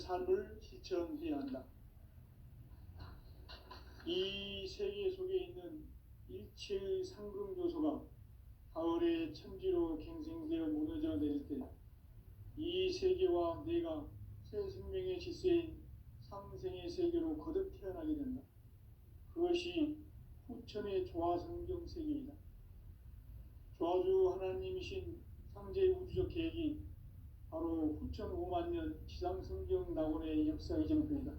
삶을 실천해야 한다. 이 세계 속에 있는 일체의 상금 요소가 가을의 천지로 갱생되어 무너져 내릴 때 이 세계와 내가 새 생명의 질서인 상생의 세계로 거듭 태어나게 된다. 그것이 후천의 조화성경 세계이다. 조화주 하나님이신 상제의 우주적 계획이 바로 후천 5만 년 지상성경 낙원의 역사의 정표이다.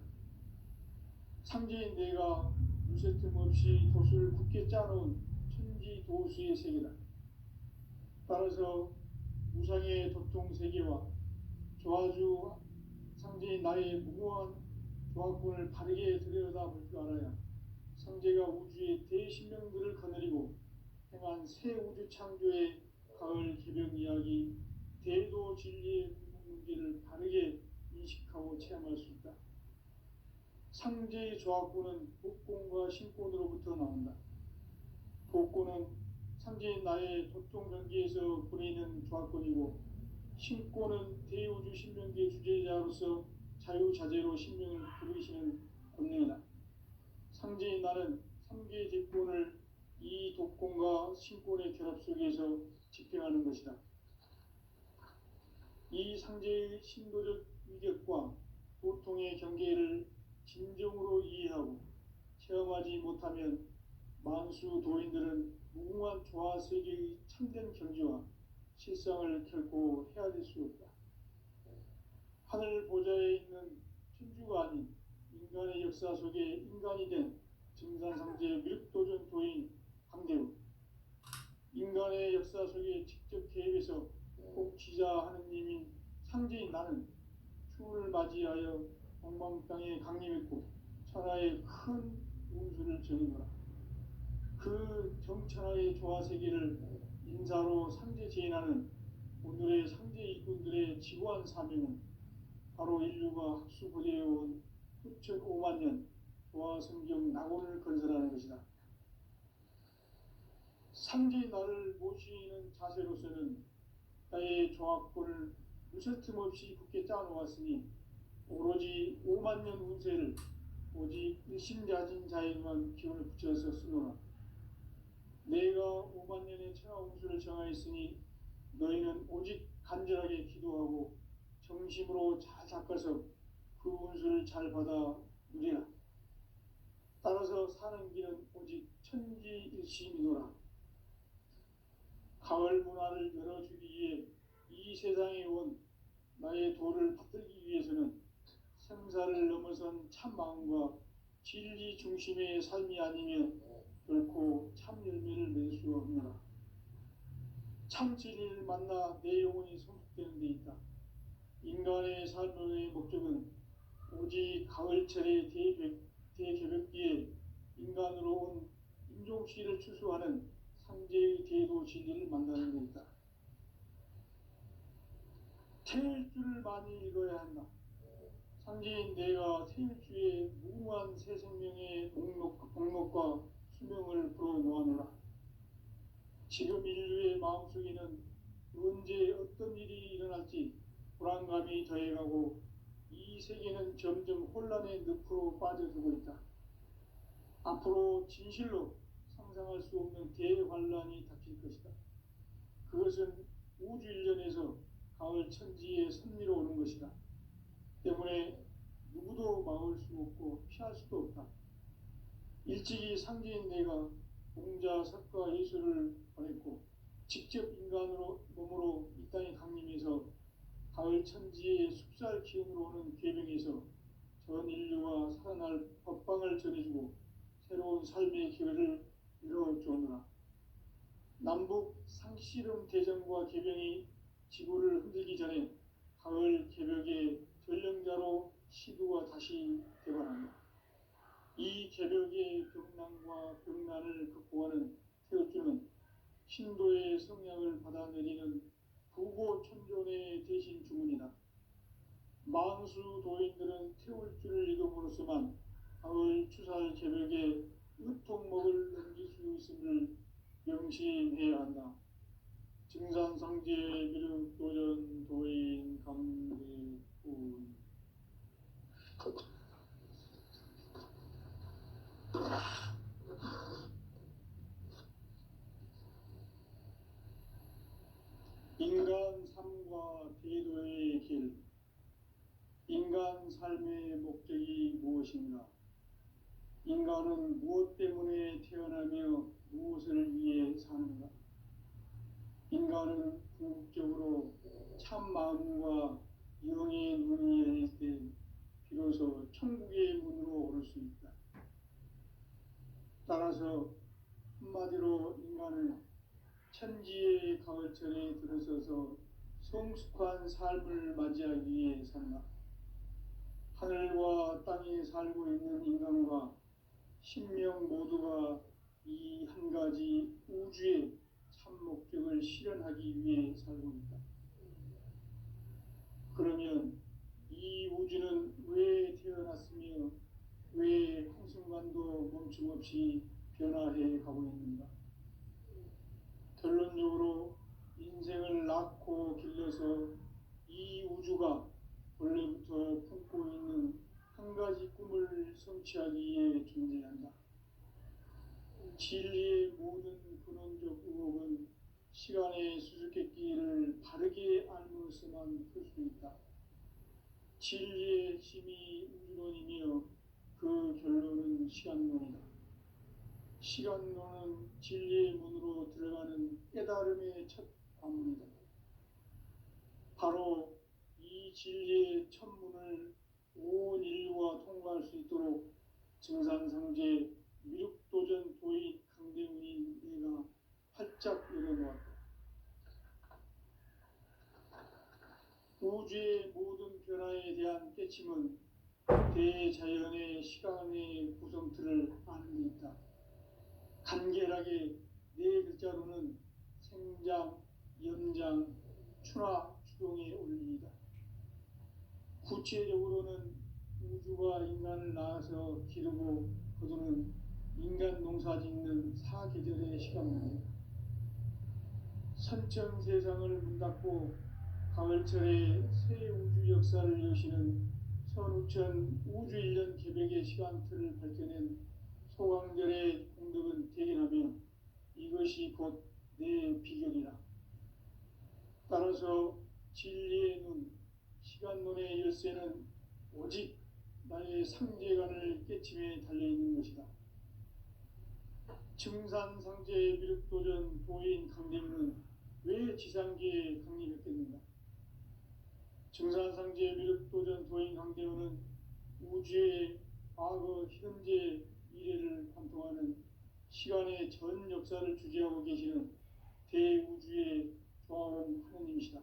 상제인 내가 무쇠 틈 없이 도수를 굳게 짜놓은 천지 도수의 세계다. 따라서 무상의 도통 세계와 조화주 상제인 나의 무궁한 조화권을 바르게 들여다볼 줄 알아야 상제가 우주의 대신명들을 거느리고 행한 새 우주 창조의 가을 개벽 이야기, 대도 진리의 문제를 바르게 인식하고 체험할 수 있다. 상제의 조화권은 복권과 신권으로부터 나온다. 복권은 상제인 나의 도통 변기에서 보내는 조화권이고, 신권은 대우주 신명기의 주제자로서 자유자재로 신명을 부르시는 권능이다. 상제인 나는 3개의 대권을 이 독권과 신권의 결합 속에서 집행하는 것이다. 이 상제의 신도적 위격과 도통의 경계를 진정으로 이해하고 체험하지 못하면 만수 도인들은 무궁한 조화 세계의 참된 경지와 실상을 결코 헤아릴 수 없다. 하늘 보좌에 있는 천주가 아닌 인간의 역사 속에 인간이 된 증산상제의 미륵도전 도인 강대우, 인간의 역사 속에 직접 개입해서 복지자 하느님인 상제인 나는 추운을 맞이하여 동방땅에 강림했고 천하의 큰 운수를 정의노라. 그 정천하의 조화세계를 인사로 상제 제인하는 오늘의 상제 일꾼들의 지구한 사명은 바로 인류가 학수고대해온 후천 5만 년 조화성경 낙원을 건설하는 것이다. 상제인 나를 모시는 자세로서는 나의 조화권을 무쇠 틈 없이 굳게 짜놓았으니 오로지 5만 년 운세를 오직 일심자진 자에게만 기운을 붙여서 쓰노라. 내가 5만 년의 천하 운수를 정하였으니 너희는 오직 간절하게 기도하고 정심으로 잘 닦아서 그 운수를 잘 받아 누리라. 따라서 사는 길은 오직 천지일심이노라. 가을 문화를 열어주기 위해 이 세상에 온 나의 도를 받들기 위해서는 생사를 넘어선 참 마음과 진리 중심의 삶이 아니면 결코 참 열매를 낼 수 없노라. 참 진리를 만나 내 영혼이 성숙되는 데 있다. 인간의 삶의 목적은 오직 가을철의 대개벽기에 인간으로 온 인종시를 추수하는 상제의 대도 진리를 만나는 데 있다. 태일주를 많이 읽어야 한다. 상제인 내가 태일주의 무궁한 새 생명의 목록과 수명을 불어모아노라. 지금 인류의 마음속에는 언제 어떤 일이 일어날지 불안감이 더해가고 이 세계는 점점 혼란의 늪으로 빠져들고 있다. 앞으로 진실로 상상할 수 없는 대환란이 닥칠 것이다. 그것은 우주 일련에서 가을 천지의 섭리로 오는 것이다. 때문에 누구도 막을 수 없고 피할 수도 없다. 일찍이 상제인 내가 공자, 석가, 예수를 보냈고 직접 인간으로 몸으로 이 땅에 강림해서 가을 천지의 숲살 기운으로 오는 계명에서 전 인류와 살아날 법방을 전해주고 새로운 삶의 기회를 이뤄주느라. 남북 상씨름 대전과 개병이 지구를 흔들기 전에 가을 개벽의 전령자로 시두가 다시 되관한다. 이 개벽의 병난과 병난을 극복하는 태울주는 신도의 성향을 받아내리는 부고천존의 대신 주문이다. 만수 도인들은 태울주를 읽음으로써만 가을 추살 개벽의 의통목을 넘길 수 있음을 명심해야 한다. 증산상제 미륵도전 도인 감대군 인간 삶의 목적이 무엇인가? 인간은 무엇 때문에 태어나며 무엇을 위해 사는가? 인간은 궁극적으로 참 마음과 영의 눈이 열릴 때 비로소 천국의 문으로 오를 수 있다. 따라서 한마디로 인간은 천지의 가을철에 들어서서 성숙한 삶을 맞이하기 위해 산다. 하늘과 땅에 살고 있는 인간과 신명 모두가 이 한 가지 우주의 참 목적을 실현하기 위해 살고 있다. 그러면 이 우주는 왜 태어났으며 왜 한순간도 멈춤없이 변화해 가고 있는가? 결론적으로 인생을 낳고 길러서 이 우주가 원래부터 품고 있는 한 가지 꿈을 성취하기 위해 존재한다. 진리의 모든 근원적 의혹은 시간의 수수께끼를 바르게 알므로서만 풀 수 있다. 진리의 힘이 우주론이며 그 결론은 시간론이다. 시간론은 진리의 문으로 들어가는 깨달음의 첫 관문이다. 바로 이 진리의 첫 문을 온 인류가 통과할 수 있도록 증산상제 미륵도전 도인 강대문인 내가 활짝 열어놓았다. 우주의 모든 변화에 대한 깨침은 대자연의 시간의 구성틀을 아는 데 있다. 간결하게 네 글자로는 생장, 연장, 추나 추동의 원리이다. 구체적으로는 우주가 인간을 낳아서 기르고 거두는 인간 농사 짓는 사계절의 시간입니다. 선천 세상을 문닫고 가을철에 새 우주 역사를 여시는 선우천 우주 1년 개백의 시간틀을 밝혀낸 소강절의 공덕은 대견하며 이것이 곧 내 비결이라. 따라서 진리의 눈, 시간론의 열쇠는 오직 나의 상제관을 깨침에 달려있는 것이다. 증산상제의 미륵도전 도인 강대문은 왜 지상계에 강림했겠는가? 증산상제의 미륵도전 도인 강대문은 우주의 과거, 현재, 미래를 관통하는 시간의 전 역사를 주재하고 계시는 대우주의 조화원 하느님이시다.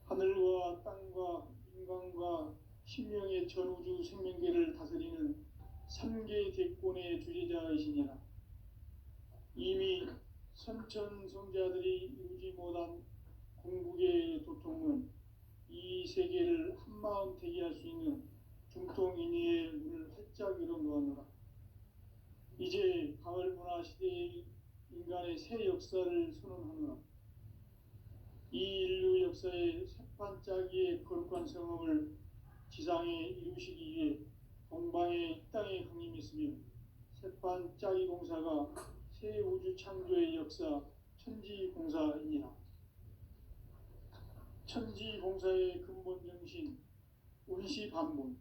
하늘과 땅과 인간과 신명의 전우주 생명계를 다스리는 3개 대권의 주재자이시니라. 이미 선천성자들이 이루지 못한 궁극의 도통은 이 세계를 한마음 되게 할 수 있는 중통인의의 문을 활짝 열어놓았노라. 이제 가을 문화 시대의 인간의 새 역사를 선언하노라. 이 인류 역사의 새반짝이의 거룩한 성업을 지상에 이루시기 위해 동방의 이 땅에 강림했으며 새반짝이 공사가 새 우주 창조의 역사 천지공사이니라. 천지공사의 근본 정신 운시반본.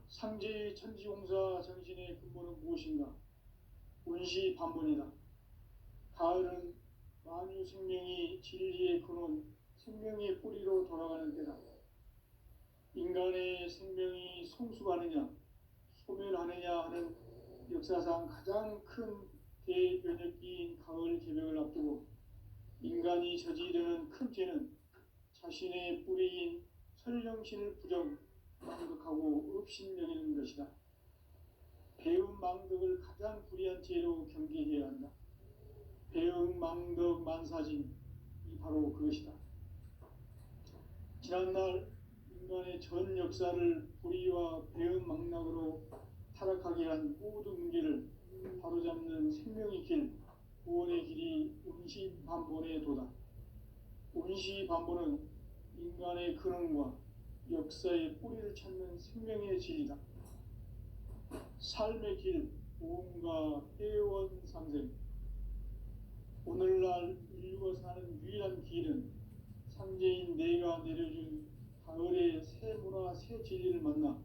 상제의 천지공사 정신의 근본은 무엇인가? 운시반본이다. 가을은 만유 생명이 진리의 근원, 생명의 뿌리로 돌아가는 때다. 인간의 생명이 성숙하느냐, 소멸하느냐 하는 역사상 가장 큰 대변혁기인 가을 개벽을 앞두고 인간이 저지르는 큰 죄는 자신의 뿌리인 설령신을 망덕하고 업신여기는 것이다. 배운 망덕을 가장 불의한 죄로 경계해야 한다. 배운 망덕 만사진이 바로 그것이다. 지난날 인간의 전 역사를 불의와 배은 망락으로 타락하게 한 모든 문제를 바로잡는 생명의 길, 구원의 길이 운시반본의 도다. 운시반본은 인간의 근원과 역사의 뿌리를 찾는 생명의 진리다. 삶의 길, 보험과 회원상생. 오늘날 인류가 사는 유일한 길은 상제인 내가 내려준 가을의 새 문화, 새 진리를 만나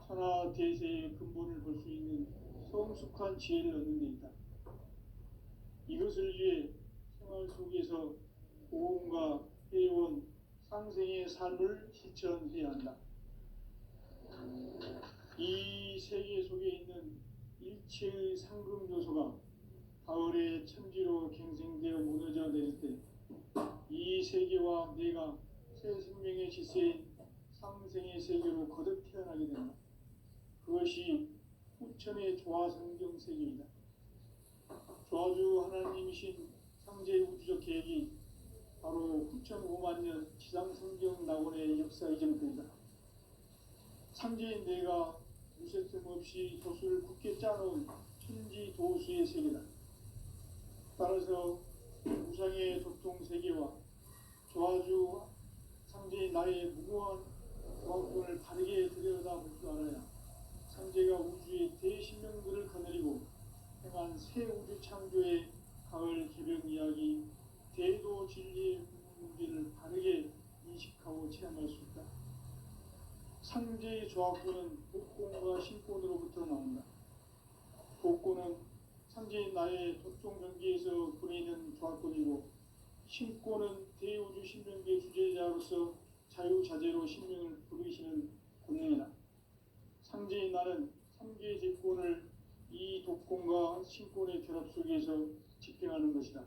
천하 대세의 근본을 볼 수 있는 성숙한 지혜를 얻는 데 있다. 이것을 위해 생활 속에서 고음과 회원, 상생의 삶을 실천해야 한다. 이 세계 속에 있는 일체의 상금 요소가 가을의 천지로 갱생되어 무너져 내릴 때 이 세계와 내가 새 생명의 지세인 상생의 세계로 거듭 태어나게 된다. 그것이 후천의 조화성경 세계이다. 조화주 하나님이신 상제의 우주적 계획이 바로 후천 5만 년 지상성경 낙원의 역사 이전입니다. 상제인 내가 무쇠틈 없이 도수를 굳게 짜놓은 천지 도수의 세계다. 따라서 우상의 도통 세계와 조화주 상제인 나의 무고한 조화권을 다르게 들여다볼 줄 알아야 상제가 우주의 대신명들을 거느리고 행한 새 우주 창조의 가을 개벽 이야기, 대도 진리의 문제를 바르게 인식하고 체험할 수 있다. 상제의 조합권은 복권과 신권으로부터 나온다. 복권은 상제인 나의 도통 전기에서 보내는 조합권이고, 신권은 대우주 신명계의 주제자로서 자유자재로 신명을 부르시는 권능이다. 상제인 나는 3개의 제권을 이 독권과 신권의 결합 속에서 집행하는 것이다.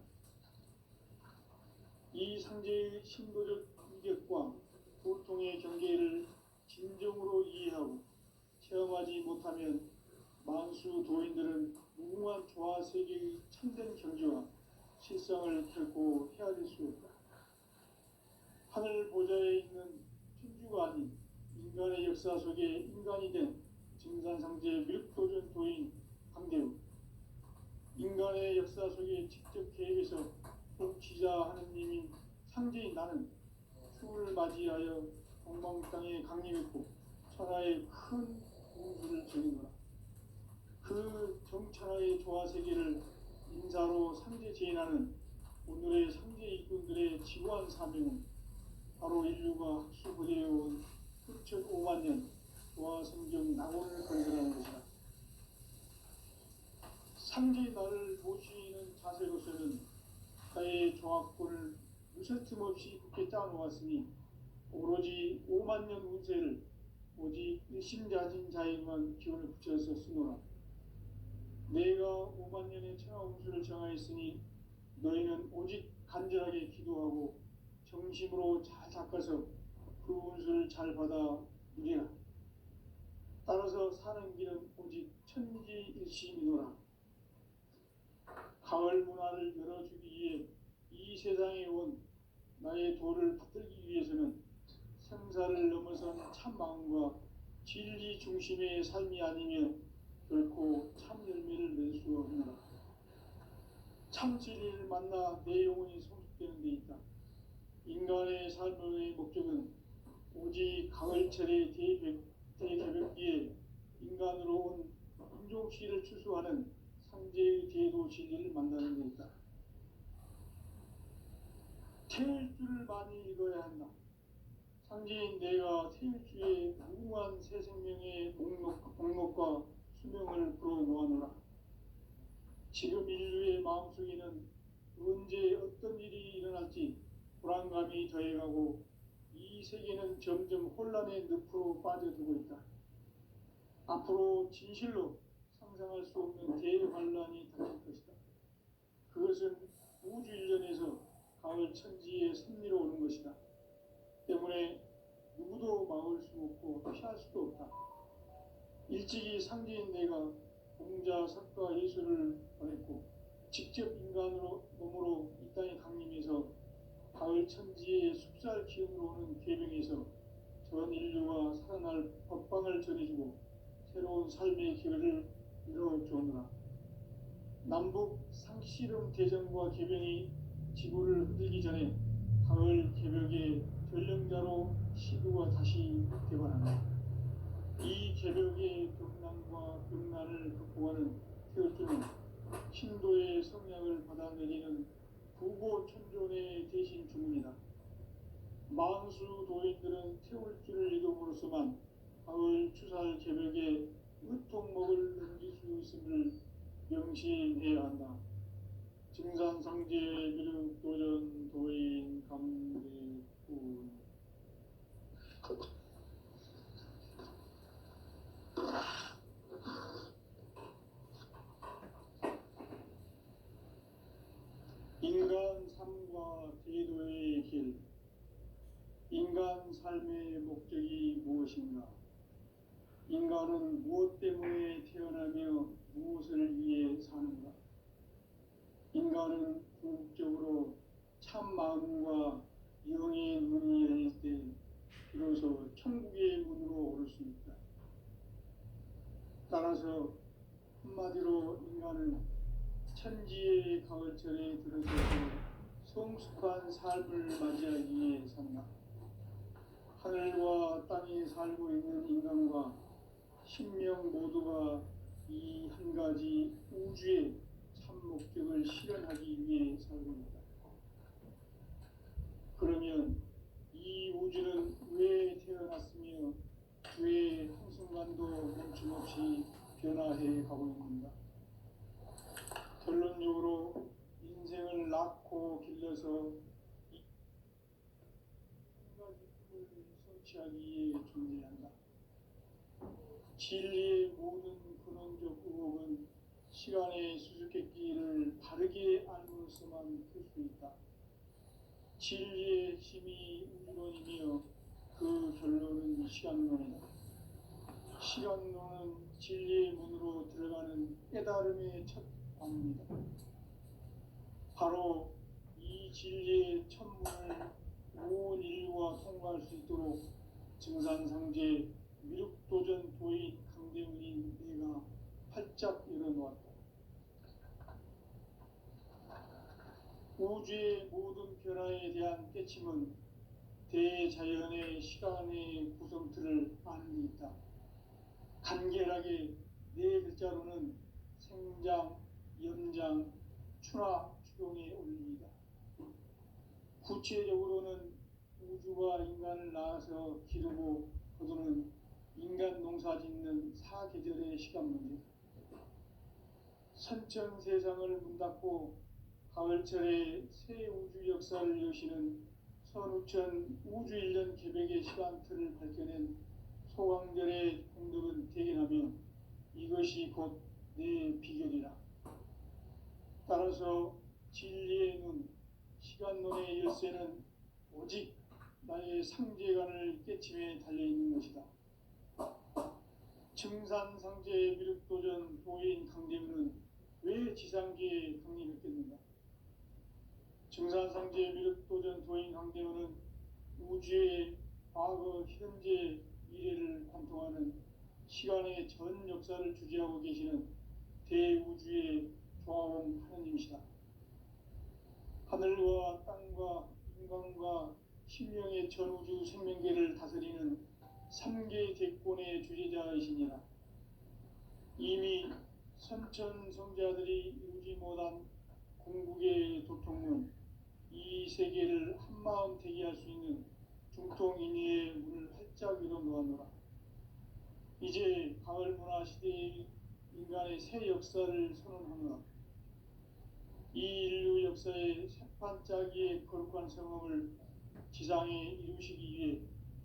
이 상제의 신도적 위력과 보통의 경계를 진정으로 이해하고 체험하지 못하면 만수 도인들은 무궁한 조화 세계의 참된 경지와 실상을 결코 헤아릴 수 없다. 하늘 보좌에 있는 천주가 아닌 인간의 역사 속에 인간이 된 증산상제 밀도전 도인 강대우, 인간의 역사 속에 직접 개입해서 통치자 하느님인 상제인 나는 추를 맞이하여 동방 땅에 강림했고 천하의 큰 공주를 지니노라. 그 정천하의 조화 세계를 인사로 상제 제인하는 오늘의 상제 일꾼들의 지구한 사명은 바로 인류가 학수부해온 후천 5만 년 조화 성경 낙원을 건설하는 것이다. 상제의 나를 모시는 자세로서는 나의 조합권을 무쇠틈 없이 굳게 짜놓았으니 오로지 5만 년 운세를 오직 일심자진 자에게만 기운을 붙여서 쓰노라. 내가 5만 년의 천하 운수를 정하였으니 너희는 오직 간절하게 기도하고 정심으로 잘 닦아서 그 운수를 잘 받아 누리라. 따라서 사는 길은 오직 천지일심이노라. 가을 문화를 열어주기 위해 이 세상에 온 나의 도를 붙들기 위해서는 생사를 넘어선 참 마음과 진리 중심의 삶이 아니면 결코 참 열매를 낼 수 없노라. 참 진리를 만나 내 영혼이 성숙되는 데 있다. 인간의 삶의 목적은 오직 가을철의 대개벽기에 인간으로 온 인종시를 추수하는 상제의 대도 진리를 만나는 데 있다. 태일 주를 많이 읽어야 한다. 상제인 내가 태일주의 무궁한 새 생명의 목록과 수명을 불어놓아노라. 지금 인류의 마음속에는 언제 어떤 일이 일어날지 불안감이 더해가고 이 세계는 점점 혼란의 늪으로 빠져들고 있다. 앞으로 진실로 상상할 수 없는 대환란이 닥칠 것이다. 그것은 우주 일련에서 가을 천지의 섭리로 오는 것이다. 때문에 누구도 막을 수 없고 피할 수도 없다. 일찍이 상제인 내가 공자, 석가, 예수를 보냈고 직접 인간으로 몸으로 이 땅에 강림해서 가을 천지의 숲살 기운으로 오는 계명에서 전 인류와 살아날 법방을 전해주고 새로운 삶의 기회를 이뤄주느라. 남북 상씨름 대전과 개병이 지구를 흔들기 전에 가을 개벽의 전령자로 시구가 다시 되관한다. 이 개벽의 경난과 병난을 극복하는 태어주는 신도의 성량을 받아내리는 부고 천존의 대신 주문이다. 만수 도인들은 태울 줄을 이름으로서만 가을 추살 개벽에 으통목을 넘길 수 있음을 명심해야 한다. 증산상제 미륵 도전 도인 감대군. 인간 삶과 대도의 길. 인간 삶의 목적이 무엇인가? 인간은 무엇 때문에 태어나며 무엇을 위해 사는가? 인간은 궁극적으로 참 마음과 영의 문이 열릴 때 비로소 천국의 문으로 오를 수 있다. 따라서 한마디로 인간은 천지의 가을철에 들어서서 성숙한 삶을 맞이하기 위해 산다. 하늘과 땅에 살고 있는 인간과 신명 모두가 이 한 가지 우주의 참 목적을 실현하기 위해 살고 있다. 그러면 이 우주는 왜 태어났으며 왜 한순간도 멈춤없이 변화해 가고 있는가? 결론적으로 인생을 낳고 길러서 이 한 가지 꿈을 성취하기 위해 존재한다. 진리의 모든 근원적 의혹은 시간의 수수께끼를 바르게 알므로서만 풀 수 있다. 진리의 핵심이 우주론이며 그 결론은 시간론이다. 시간론은 진리의 문으로 들어가는 깨달음의 첫 관문이다. 바로 이 진리의 첫문을 온 인류가 통과할 수 있도록 증산상제 미륵도전 도인 강대문인 내가 활짝 열어놓았다. 우주의 모든 변화에 대한 깨침은 대자연의 시간의 구성틀을 아는 데 있다. 간결하게 네 글자로는 생장, 염장, 추나 추동의 원리이다. 구체적으로는 우주가 인간을 낳아서 기르고 거두는 인간 농사 짓는 사계절의 시간 문제. 선천 세상을 문 닫고 가을철에 새 우주 역사를 여시는 선우천 우주 1년 개벽의 시간틀을 밝혀낸 소강절의 공덕은 대견하며 이것이 곧 내 비결이라. 따라서 진리의 눈, 시간론의 열쇠는 오직 나의 상제관을 깨침에 달려있는 것이다. 증산상제 미륵도전 도인 강대문은 왜 지상계에 강림했겠는가? 증산상제 미륵도전 도인 강대문은 우주의 과거, 현재, 미래를 관통하는 시간의 전 역사를 주재하고 계시는 대우주의 조화원 하느님이시다. 하늘과 땅과 인간과 신명의 전우주 생명계를 다스리는 3계 대권의 주재자이시니라. 이미 선천 성자들이 이루지 못한 궁극의 도통문, 이 세계를 한마음 되게 할 수 있는 중통인의의 문을 활짝 열어 놓았노라. 이제 가을 문화 시대의 인간의 새 역사를 선언하노라. 이 인류 역사의 새판짜기의 거룩한 성험을 지상에 이루시기 위해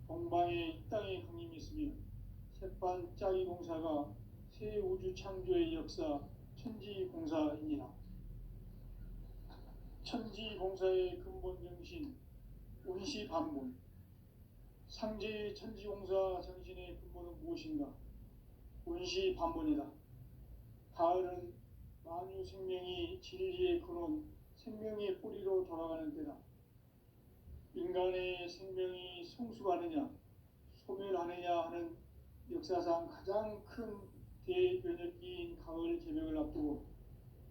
동방의 이 땅에 강림했으며 새판짜기 공사가 새 우주 창조의 역사 천지공사이니라. 천지공사의 근본 정신 운시반문. 상제의 천지공사 정신의 근본은 무엇인가? 운시반문이다. 가을은 만유 생명이 진리의 근원, 생명의 뿌리로 돌아가는 때다. 인간의 생명이 성숙하느냐, 소멸하느냐 하는 역사상 가장 큰 대변혁기인 가을 개벽을 앞두고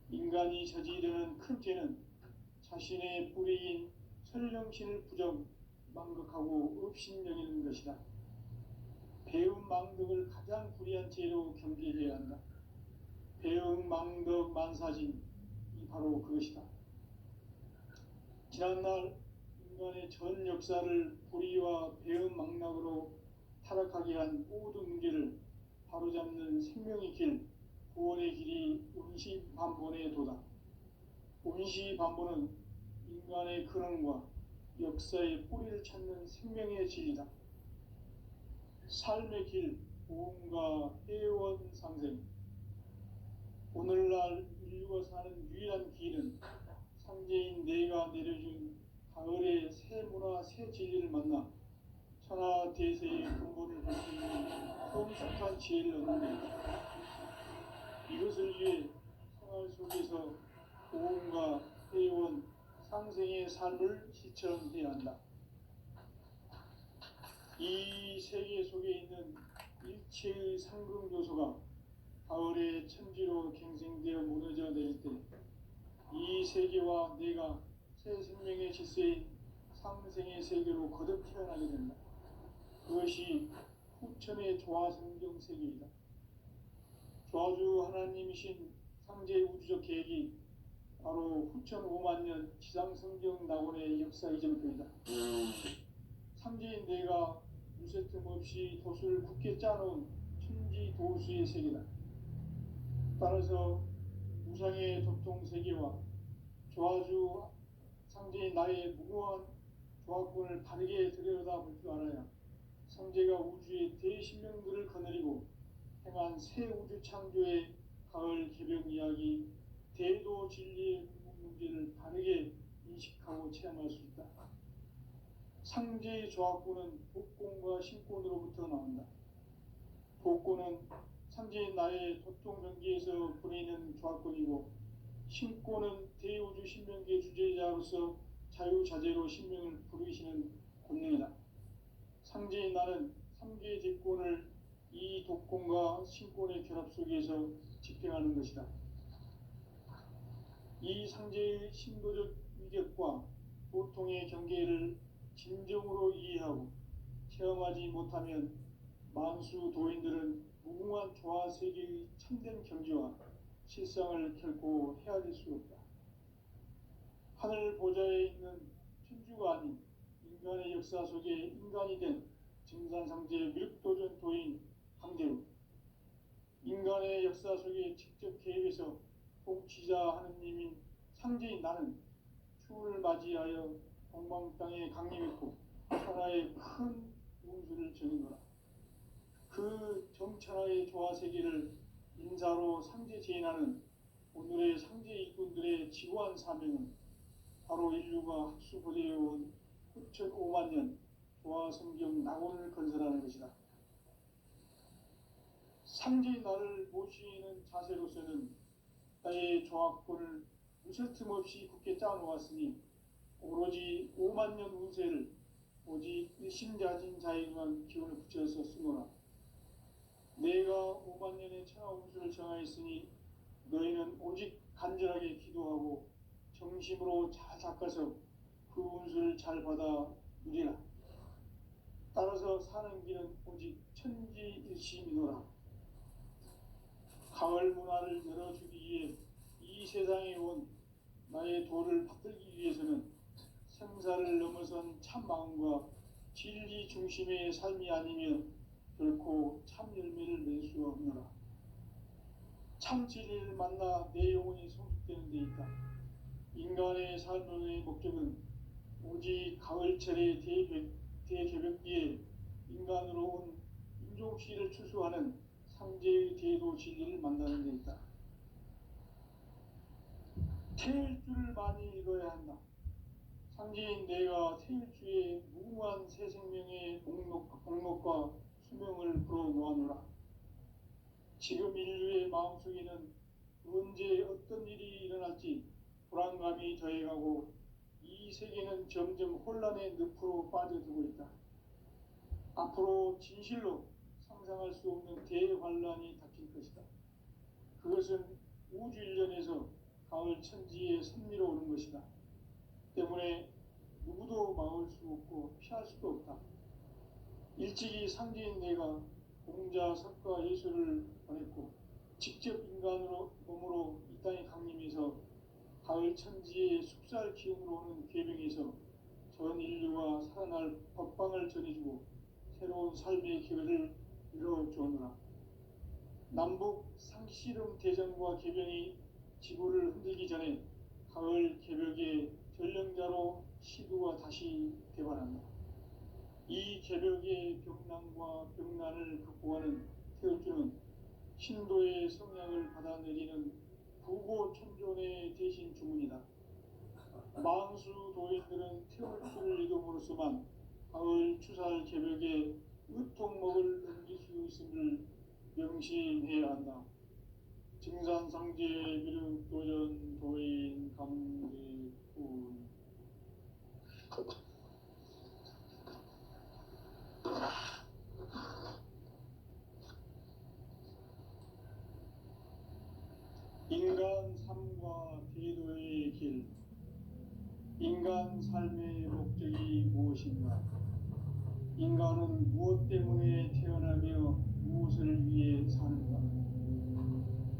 인간이 저지르는 큰 죄는 자신의 뿌리인 설령신을 부정, 망극하고 업신여기는 것이다. 배움 망덕을 가장 불의한 죄로 경계해야 한다. 배움 망덕 만사진, 이 바로 그것이다. 지난날 인간의 전 역사를 불의와 배은망락으로 타락하게 한 모든 문제를 바로잡는 생명의 길, 구원의 길이 운시반본의 도다. 운시반본은 인간의 근원과 역사의 뿌리를 찾는 생명의 진리다. 삶의 길, 보험과 해원상생. 오늘날 인류가 사는 유일한 길은 상제인 내가 내려준 가을의 새 문화, 새 진리를 만나 천하 대세의 근본을 볼 수 있는 성숙한 지혜를 얻는 것이다. 이것을 위해 생활 속에서 보험과 해원, 상생의 삶을 실천해야 한다. 이 세계 속에 있는 일체의 상승 요소가 가을의 천지로 갱생되어 무너져 내릴 때 이 세계와 내가 새 생명의 질서인 상생의 세계로 거듭 태어나게 된다. 그것이 후천의 조화성경 세계이다. 조화주 하나님이신 상제 우주적 계획이 바로 후천 5만 년 지상성경 낙원의 역사 이전표이다. 상제인 내가 유세 틈 없이 도수를 굳게 짜놓은 천지 도수의 세계다. 따라서 우상의 도통세계와 조화주 상제인 나의 무고한 조화권을 바르게 들여다볼 줄 알아야 상제가 우주의 대신명들을 거느리고 행한 새 우주 창조의 가을 개벽 이야기, 대도 진리의 궁극 문제를 바르게 인식하고 체험할 수 있다. 상제의 조화권은 복권과 신권으로부터 나온다. 복권은 상제인 나의 도통전기에서 보내는 조화권이고, 신권은 대우주 신명기의 주제자로서 자유자재로 신명을 부르시는 권능이다. 상제인 나는 3개의 제권을 이 독권과 신권의 결합 속에서 집행하는 것이다. 이 상제의 신도적 위력과 보통의 경계를 진정으로 이해하고 체험하지 못하면 만수 도인들은 무궁한 조화 세계의 참된 경지와 실상을 결코 헤아릴 수 없다. 하늘 보좌에 있는 천주가 아닌 인간의 역사 속에 인간이 된 증산상제 미륵도전 도인 강대우, 인간의 역사 속에 직접 개입해서 통치자 하느님인 상제인 나는 추운을 맞이하여 동방 땅에 강림했고 천하의 큰 운수를 정해노라. 그 정천하의 조화세계를 인사로 상제 제인하는 오늘의 상제 일꾼들의 지구한 사명은 바로 인류가 학수보되어온 후천 5만 년 조화성경 낙원을 건설하는 것이다. 상제인 나를 모시는 자세로서는 나의 조화권을 무쇠틈 없이 굳게 짜놓았으니 오로지 5만 년 운세를 오직 일심자진 자에게만 기운을 붙여서 쓰노라. 내가 5만 년의 천하 운수를 정하였으니 너희는 오직 간절하게 기도하고 정심으로 잘 닦아서 그 운수를 잘 받아 누리라. 따라서 사는 길은 오직 천지일심이노라. 가을 문화를 열어주기 위해 이 세상에 온 나의 도를 받들기 위해서는 생사를 넘어선 참 마음과 진리 중심의 삶이 아니면 결코 참 열매를 맺을 수 없노라. 참 진리를 만나 내 영혼이 성숙되는 데 있다. 인간의 삶의 목적은 오직 가을철의 대개벽기에 인간으로 온 인종시를 추수하는 상제의 대도 진리를 만나는 데 있다. 태일주를 많이 읽어야 한다. 상제인 내가 태일주의 무궁한 새 생명의 목록과 수명을 불어놓아노라. 지금 인류의 마음속에는 언제 어떤 일이 일어날지 불안감이 더해가고 이 세계는 점점 혼란의 늪으로 빠져들고 있다. 앞으로 진실로 상상할 수 없는 대환란이 닥칠 것이다. 그것은 우주 일련에서 가을 천지에 선미로 오는 것이다. 때문에 누구도 막을 수 없고 피할 수도 없다. 일찍이 상제인 내가 공자, 석가, 예수를 보냈고 직접 인간으로 몸으로 이 땅에 강림해서 가을 천지의 숙살 기운으로 오는 계명에서 전 인류가 살아날 법방을 전해주고 새로운 삶의 기회를 이뤄주오노라. 남북 상씨름 대전과 개병이 지구를 흔들기 전에 가을 개벽의 전령자로 시두가 다시 대발한다. 이 개벽의 벽난과 벽난을 극복하는 태울주는 신도의 성량을 받아내리는 부고천존의 대신 주문이다. 망수 도인들은 태울주를 이름으로서만 가을 추살 개벽에 의통목을 넘길 수 있음을 명심해야 한다. 증산상제 미륵도전 도인 강대군. 인간 삶과 대도의 길. 인간 삶의 목적이 무엇인가? 인간은 무엇 때문에 태어나며 무엇을 위해 사는가?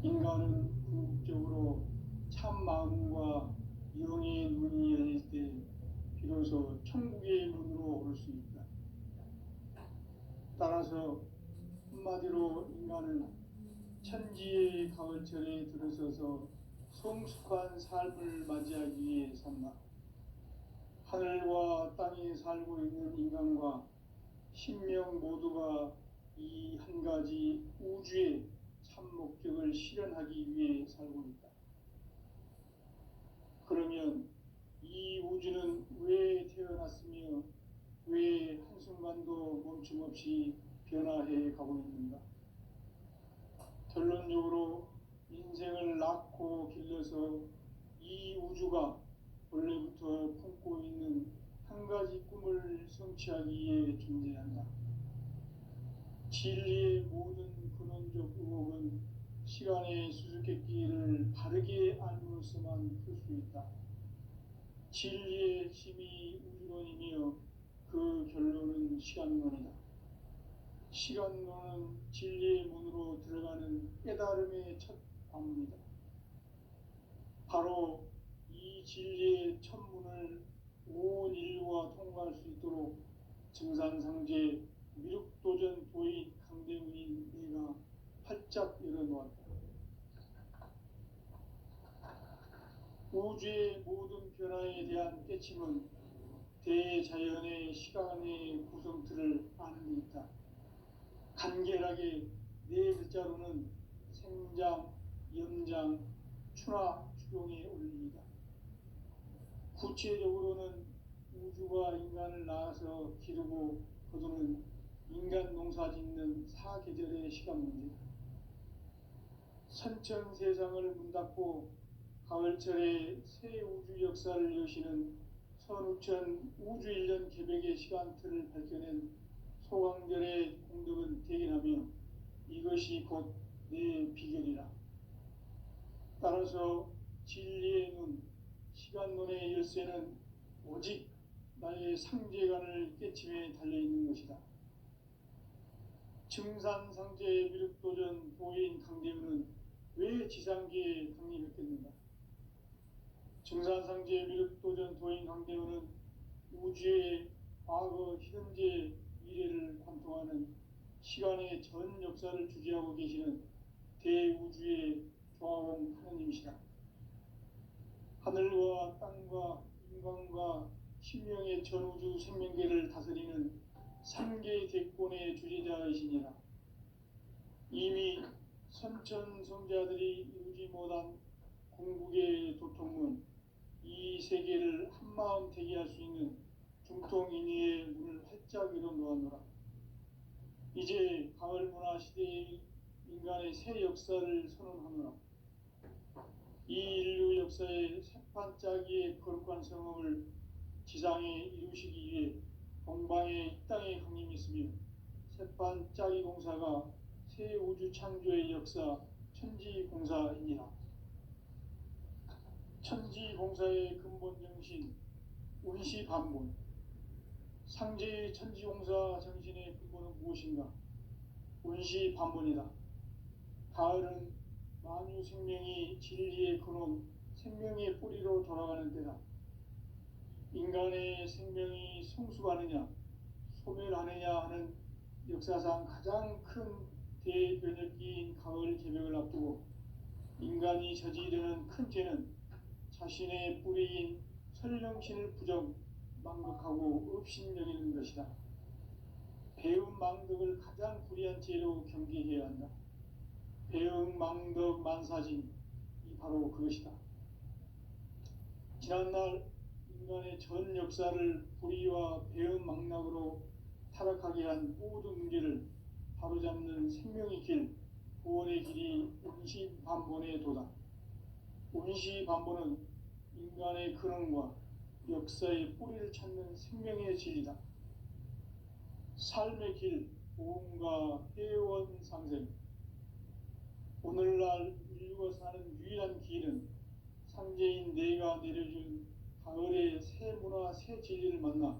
인간은 궁극적으로 참 마음과 영의 눈이 열릴 때 비로소 천국의 문으로 올 수 있다. 따라서 한마디로 인간은 천지의 가을철에 들어서서 성숙한 삶을 맞이하기 위해 산다. 하늘과 땅에 살고 있는 인간과 신명 모두가 이 한 가지 우주의 참 목적을 실현하기 위해 살고 있다. 그러면 이 우주는 왜 태어났으며 왜 한순간도 멈춤없이 변화해 가고 있는가? 결론적으로 인생을 낳고 길러서 이 우주가 원래부터 품고 있는 한 가지 꿈을 성취하기 위해 존재한다. 진리의 모든 근원적 의혹은 시간의 수수께끼를 바르게 알므로써만 풀 수 있다. 진리의 핵심이 우주론이며 그 결론은 시간론이다. 시간론은 진리의 문으로 들어가는 깨달음의 첫 관문이다. 바로 이 진리의 첫 문을 온 인류가 통과할 수 있도록 증산상제 미륵도전 도인 강대문인 내가 활짝 열어놓았다. 우주의 모든 변화에 대한 깨침은 대자연의 시간의 구성틀을 아는 데 있다. 간결하게 네 글자로는 생장, 염장, 추나 추동의 원리이다. 구체적으로는 우주가 인간을 낳아서 기르고 거두는 인간 농사 짓는 사계절의 시간 문제다. 선천 세상을 문 닫고 가을철에 새 우주 역사를 여시는 선우천 우주 1년 개벽의 시간틀을 밝혀낸 소강절의 공덕은 대견하며 이것이 곧 내 비결이라. 따라서 진리의 눈, 시간론의 열쇠는 오직 나의 상제관을 깨침에 달려있는 것이다. 증산상제 미륵도전 도인 강대문은 왜 지상계에 강림했겠는가? 증산상제 미륵도전 도인 강대문은 우주의 과거, 현재, 미래를 관통하는 시간의 전 역사를 주재하고 계시는 대우주의 조화원 하느님이시다. 하늘과 땅과 인간과 신명의 전우주 생명계를 다스리는 삼계 대권의 주재자이시니라. 이미 선천성자들이 이루지 못한 궁극의 도통문, 이 세계를 한마음 되게 할 수 있는 중통인의의 문을 활짝 열어놓았노라. 이제 가을 문화 시대의 인간의 새 역사를 선언하노라. 이 인류 역사의 새판짜기의 거룩한 성업을 지상에 이루시기 위해 동방의 이 땅에 강림했으며 새판짜기 공사가 새 우주 창조의 역사 천지공사이니라. 천지공사의 근본 정신 운시반본. 상제의 천지공사 정신의 근본은 무엇인가? 운시반본이다. 가을은 만유 생명이 진리의 근원, 생명의 뿌리로 돌아가는 때다. 인간의 생명이 성숙하느냐 소멸하느냐 하는 역사상 가장 큰 대변혁기인 가을 개벽을 앞두고 인간이 저지르는 큰 죄는 자신의 뿌리인 설령신을 부정 망극하고 업신여기는 것이다. 배음 망덕을 가장 불의한 죄로 경계해야 한다. 배음 망덕 만사진이 바로 그것이다. 지난날 인간의 전 역사를 불의와 배음 망락으로 타락하게 한 모든 문제를 바로잡는 생명의 길, 구원의 길이 운시반본의 도다. 운시반본은 인간의 근원과 역사의 뿌리를 찾는 생명의 진리다. 삶의 길, 보험과 회원 상생. 오늘날 인류가 사는 유일한 길은 상제인 내가 내려준 가을의 새 문화, 새 진리를 만나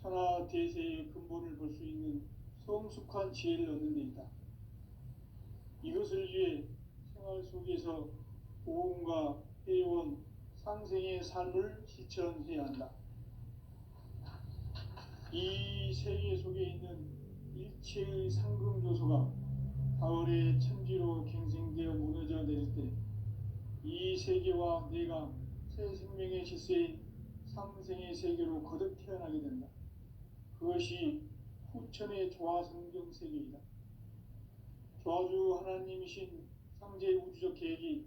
천하 대세의 근본을 볼 수 있는 성숙한 지혜를 얻는 데 있다. 이것을 위해 생활 속에서 보험과 회원, 상생의 삶을 실천해야 한다. 이 세계 속에 있는 일체의 상금 요소가 가을의 천지로 갱생되어 무너져 내릴 때 이 세계와 내가 새 생명의 질서인 상생의 세계로 거듭 태어나게 된다. 그것이 후천의 조화성경 세계이다. 조화주 하나님이신 상제 우주적 계획이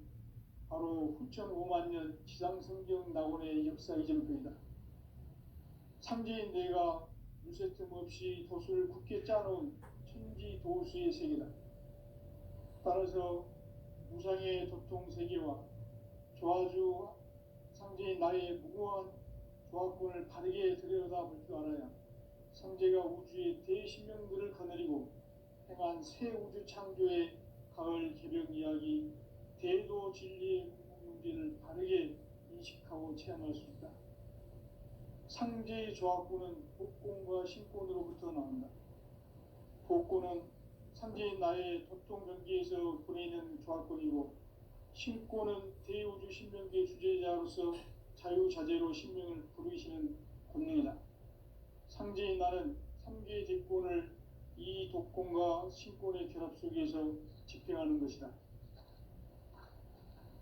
바로 후천 5만 년 지상성경 낙원의 역사 이전표이다. 상제인 내가 물새틈 없이 도수를 굳게 짜놓은 천지 도수의 세계다. 따라서 무상의 도통 세계와 조화주 상제인 나의 무궁한 조화권을 바르게 들여다볼 줄 알아야 상제가 우주의 대신명들을 거느리고 행한 새 우주 창조의 가을 개벽 이야기, 대도 진리의 문제를 바르게 인식하고 체험할 수 있다. 상제의 조화권은 복권과 신권으로부터 나온다. 복권은 상제인 나의 도통 전기에서 보내는 조화권이고, 신권은 대우주 신명계 주제자로서 자유자재로 신명을 부르시는 권능이다. 상제인 나는 3개의 대권을 이 독권과 신권의 결합 속에서 집행하는 것이다.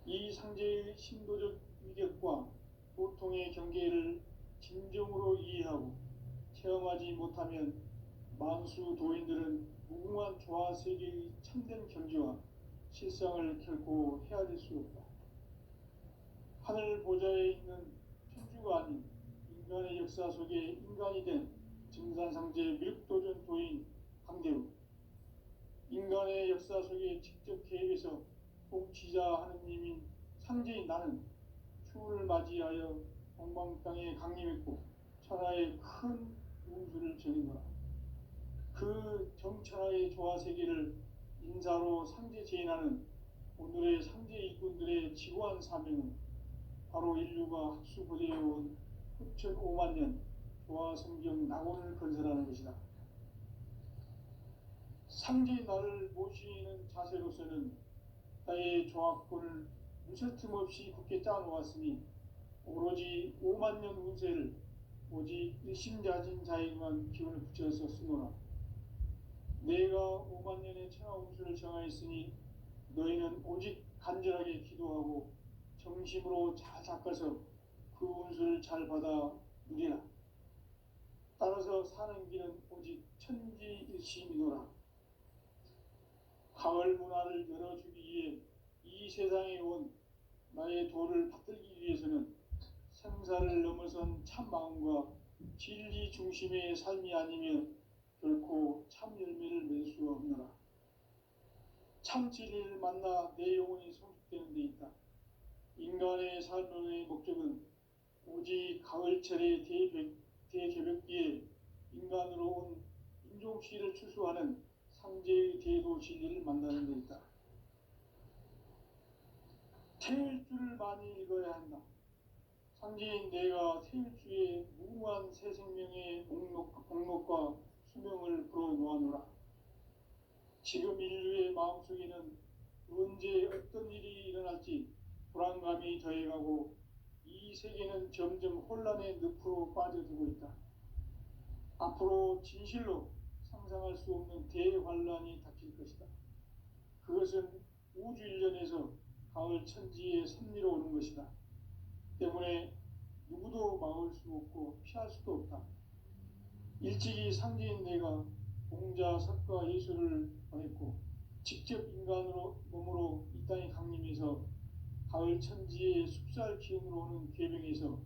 이 상제의 신도적 위격과 보통의 경계를 진정으로 이해하고 체험하지 못하면 만수 도인들은 무궁한 조화 세계의 참된 경지와 실상을 결코 헤아릴 수 없다. 하늘 보좌에 있는 천주가 아닌 인간의 역사 속에 인간이 된 증산상제 미륵도전 도인 강대우, 인간의 역사 속에 직접 개입해서 통치자 하느님인 상제인 나는 추운을 맞이하여 동방 땅에 강림했고 천하의 큰 운수를 전이노라. 그 정천하의 조화 세계를 인사로 상제 제인하는 오늘의 상제 일꾼들의 지고한 사명은 바로 인류가 학수고대해온 후천 5만 년 조화 성경 낙원을 건설하는 것이다. 상제의 나를 모시는 자세로서는 나의 조화권을 무쇠틈 없이 굳게 짜놓았으니 오로지 5만 년 운세를 오직 일심자진 자에게만 기운을 붙여서 쓰노라. 내가 5만 년의 천하 운수를 정하였으니 너희는 오직 간절하게 기도하고 정심으로 잘 닦아서 그 운수를 잘 받아 누리라. 따라서 사는 길은 오직 천지일심이노라. 가을 문화를 열어주기 위해 이 세상에 온 나의 도를 받들기 위해서는 생사를 넘어선 참 마음과 진리 중심의 삶이 아니면 결코 참 열매를 맺을 수 없노라. 참 진리를 만나 내 영혼이 성숙되는 데 있다. 인간의 삶의 목적은 오직 가을철의 대개벽기에 인간으로 온 인종시를 추수하는 상제의 대도 진리를 만나는 데 있다. 태일주를 많이 읽어야 한다. 상제인 내가 태일주의 무궁한 새 생명의 목록과 수명을 불어놓아노라. 지금 인류의 마음속에는 언제 어떤 일이 일어날지 불안감이 더해가고 이 세계는 점점 혼란의 늪으로 빠져들고 있다. 앞으로 진실로 상상할 수 없는 대환란이 닥칠 것이다. 그것은 우주 일련에서 가을 천지의 섭리로 오는 것이다. 때문에 누구도 막을 수 없고 피할 수도 없다. 일찍이 상제인 내가 공자, 석가, 예수를 보냈고 직접 인간으로 몸으로 이 땅에 강림해서 가을 천지의 숲살 기운으로 오는 계명에서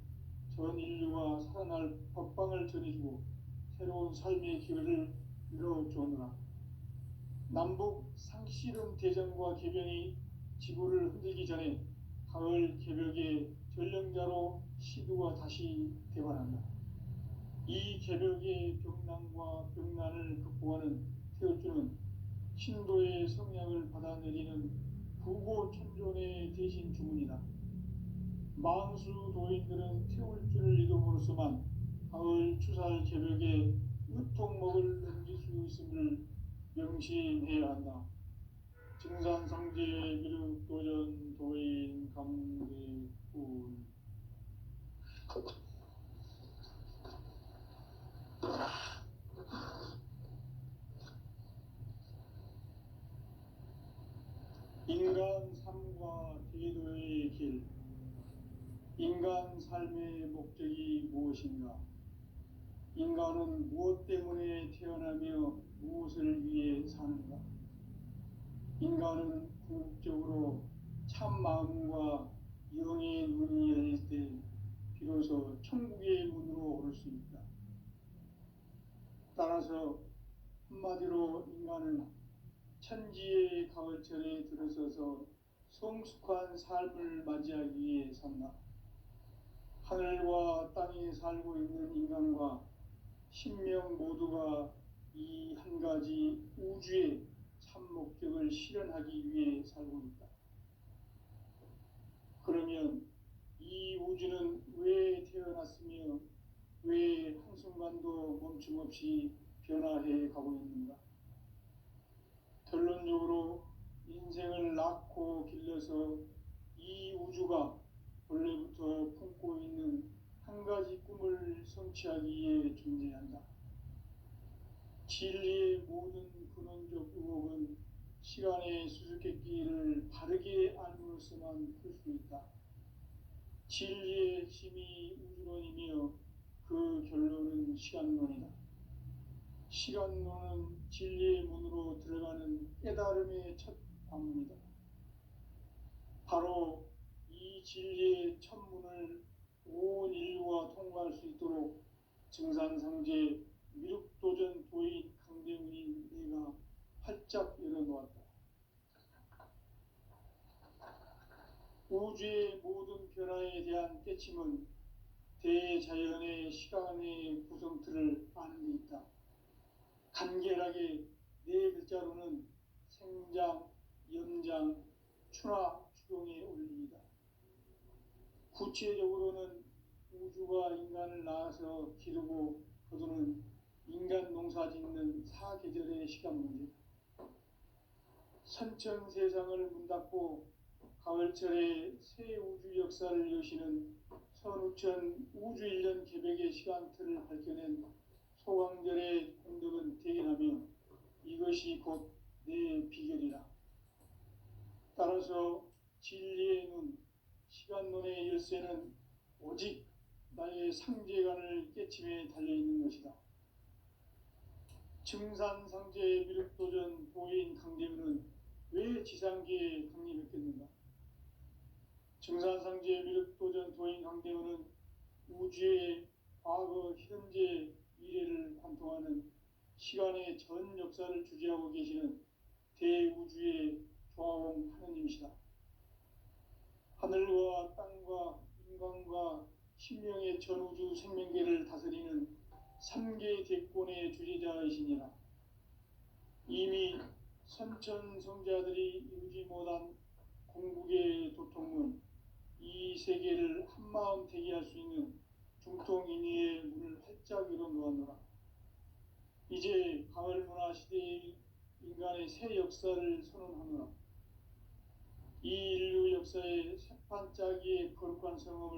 전 인류가 살아날 법방을 전해주고 새로운 삶의 기회를 열어주었노라. 남북 상씨름 대전과 개병이 지구를 흔들기 전에 가을 개벽의 전령자로 시두가 다시 대관한다. 이 개벽의 병난과 병난을 극복하는 태울주는 신도의 성량을 받아내리는 부고천존의 대신 주문이다. 망수 도인들은 태울주를 이름으로서만 가을 추살 개벽에 으통목을 넘길 수 있음을 명심해야 한다. 증산상제 미륵도전 도인 강대군. 인간 삶과 제도의 길. 인간 삶의 목적이 무엇인가? 인간은 무엇 때문에 태어나며 무엇을 위해 사는가? 인간은 궁극적으로 참 마음과 영의 눈이 열릴 때 비로소 천국의 문으로 오를 수 있다. 따라서 한마디로 인간은 천지의 가을철에 들어서서 성숙한 삶을 맞이하기 위해 산다. 하늘과 땅에 살고 있는 인간과 신명 모두가 이 한 가지 우주의 참 목적을 실현하기 위해 살고 있다. 그러면 이 우주는 왜 태어났으며 왜 한순간도 멈춤없이 변화해 가고 있는가? 결론적으로 인생을 낳고 길러서 이 우주가 원래부터 품고 있는 한 가지 꿈을 성취하기 위해 존재한다. 진리의 모든 근원적 의혹은 시간의 수수께끼를 바르게 알므로써만 풀 수 있다. 진리의 핵심이 우주론이며 그 결론은 시간론이다. 시간론은 진리의 문으로 들어가는 깨달음의 첫 관문이다. 바로 이 진리의 첫 문을 온 인류가 통과할 수 있도록 증산상제 미륵도전 도인 강대훈이 내가 활짝 열어놓았다. 우주의 모든 변화에 대한 깨침은 대자연의 시간의 구성틀을 아는 데 있다. 간결하게 네 글자로는 생장, 연장, 추나 추동의 원리이다. 구체적으로는 우주가 인간을 낳아서 기르고 거두는 인간 농사 짓는 사계절의 시간 문제다. 선천 세상을 문닫고 가을철에 새 우주 역사를 여시는 선우천 우주일년 개벽의 시간틀을 밝혀낸 소강절의 공덕은 대견하며 이것이 곧 내 비결이라. 따라서 진리의 눈, 시간론의 열쇠는 오직 나의 상제관을 깨침에 달려있는 것이다. 증산상제 미륵도전 도인 강대훈은 왜 지상계에 강림했겠는가? 증산상제 미륵도전 도인 강대훈은 우주의 과거, 현재, 미래를 관통하는 시간의 전 역사를 주재하고 계시는 대우주의 조화원 하느님이시다. 하늘과 땅과 인간과 신명의 전우주 생명계를 다스리는 3개 대권의 주재자이시니라. 이미 선천성자들이 이루지 못한 궁극의 도통문, 이 세계를 한마음 되게 할 수 있는 중통인의의 문을 활짝 열어놓았노라. 이제 가을 문화 시대의 인간의 새 역사를 선언하노라. 이 인류 역사의 새판짜기의 거룩한 성험을